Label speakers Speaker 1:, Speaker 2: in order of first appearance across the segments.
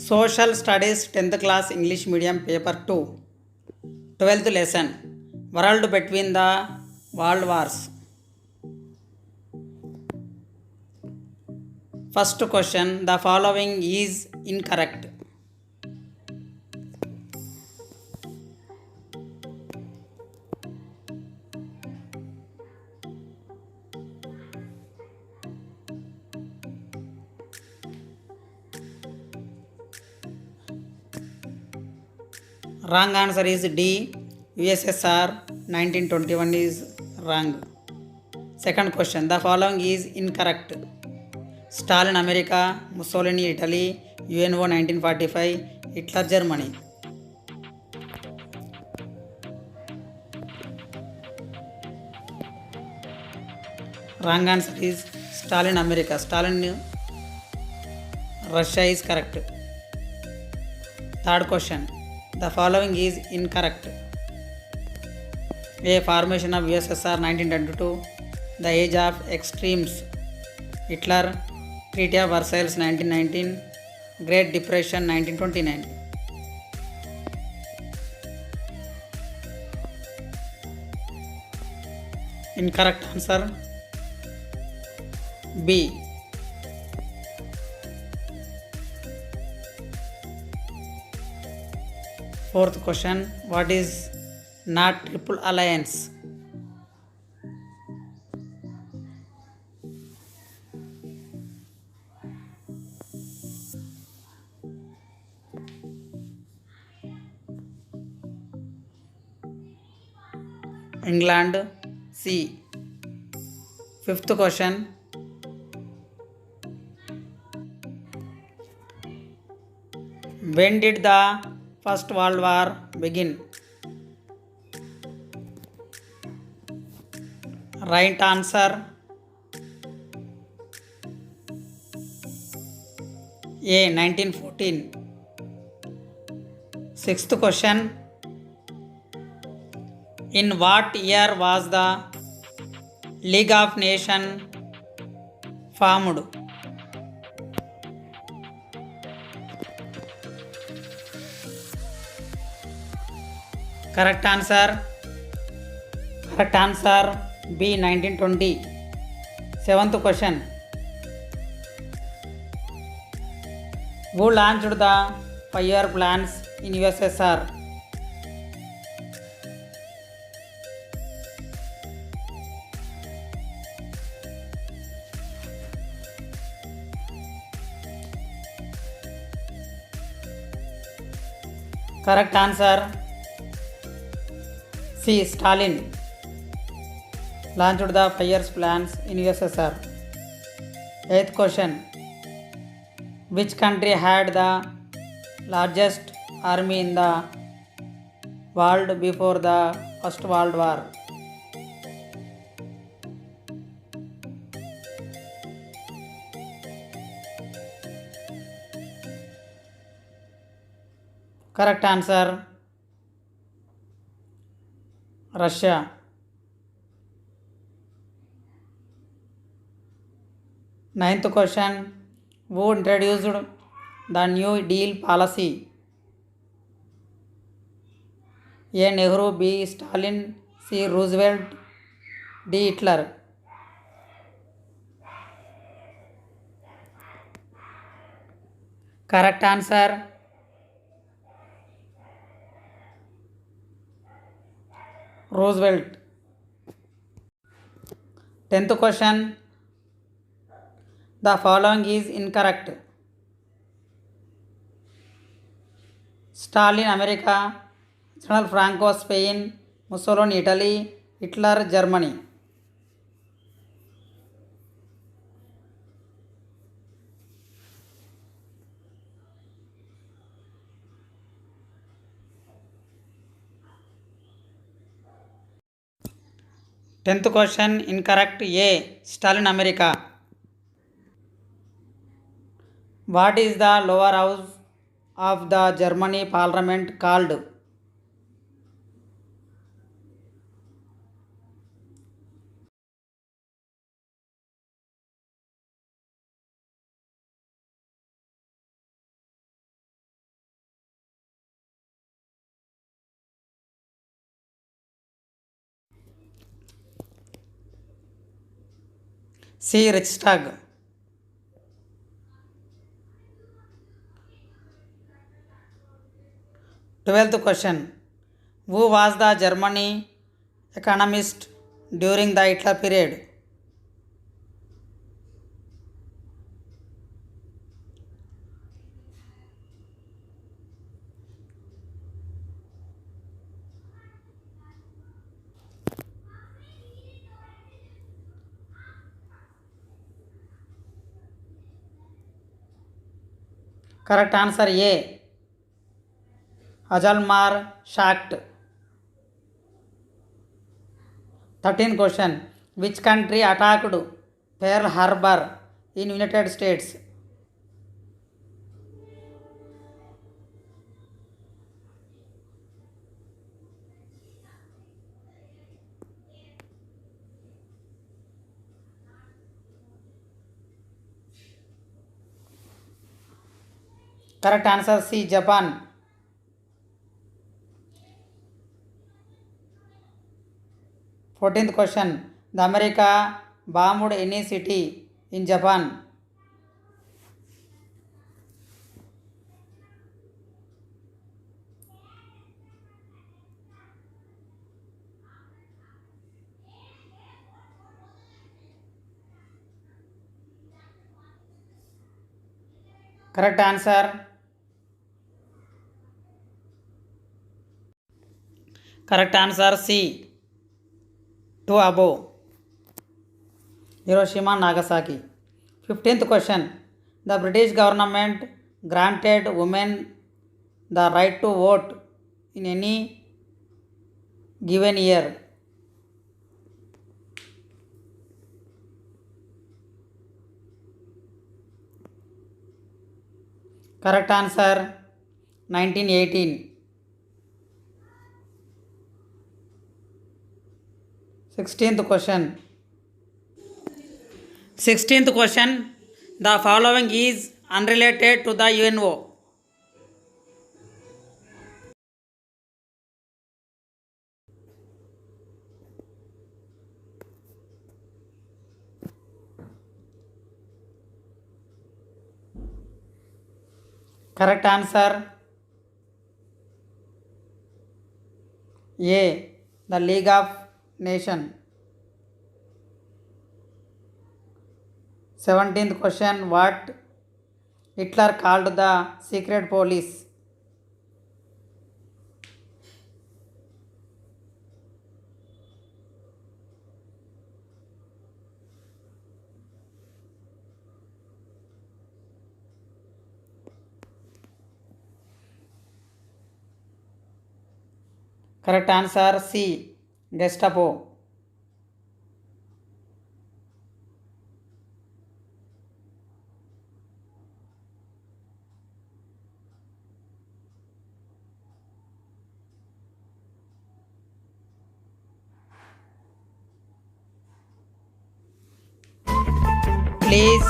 Speaker 1: Social Studies 10th class English medium paper 2 12th lesson World between the world wars. First question, the following is incorrect. Wrong answer is D. USSR 1921 is wrong. Second question, the following is incorrect. Stalin America, Mussolini Italy, UNO 1945, Hitler Germany. Wrong answer is Stalin America. Stalin Russia is correct. Third question, the following is incorrect. A. Formation of USSR 1922, the age of extremes, Hitler, Treaty of Versailles 1919, Great Depression 1929. Incorrect answer B. Fourth question, what is not Triple Alliance? England, C. Fifth question, when did the First World War begin? Right answer A. 1914. Sixth question, in what year was the League of Nations formed? Correct answer B. 1920. Seventh question, who launched the 5-year plans in USSR? Correct answer C. Stalin launched the 5-year plans in USSR. Eighth question, which country had the largest army in the world before the First World War? Correct answer Russia. Ninth question, who introduced the New Deal policy? A. Nehru, B. Stalin, C. Roosevelt, D. Hitler. Correct answer Roosevelt. 10th question, the following is incorrect. Stalin America, General Franco Spain, Mussolini Italy, Hitler Germany. Tenth question incorrect. A. Stalin America. What is the lower house of the Germany parliament called? C. Riksdag. 12th question. Who was the Germany economist during the Hitler period? Correct answer A. Hjalmar Schacht. 13th question. Which country attacked Pearl Harbor in United States? Correct answer C. Japan. 14th question. The America bombed any city in Japan? Correct answer. Correct answer C. 2 above. Hiroshima, Nagasaki. 15th question. The British government granted women the right to vote in any given year. Correct answer 1918. 16th question. 16th question. The following is unrelated to the UNO. Correct answer A. The League of Nations. 17th question. What Hitler called the secret police? Correct answer C. Gestapo. Please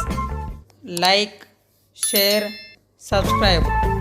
Speaker 1: like, share, subscribe.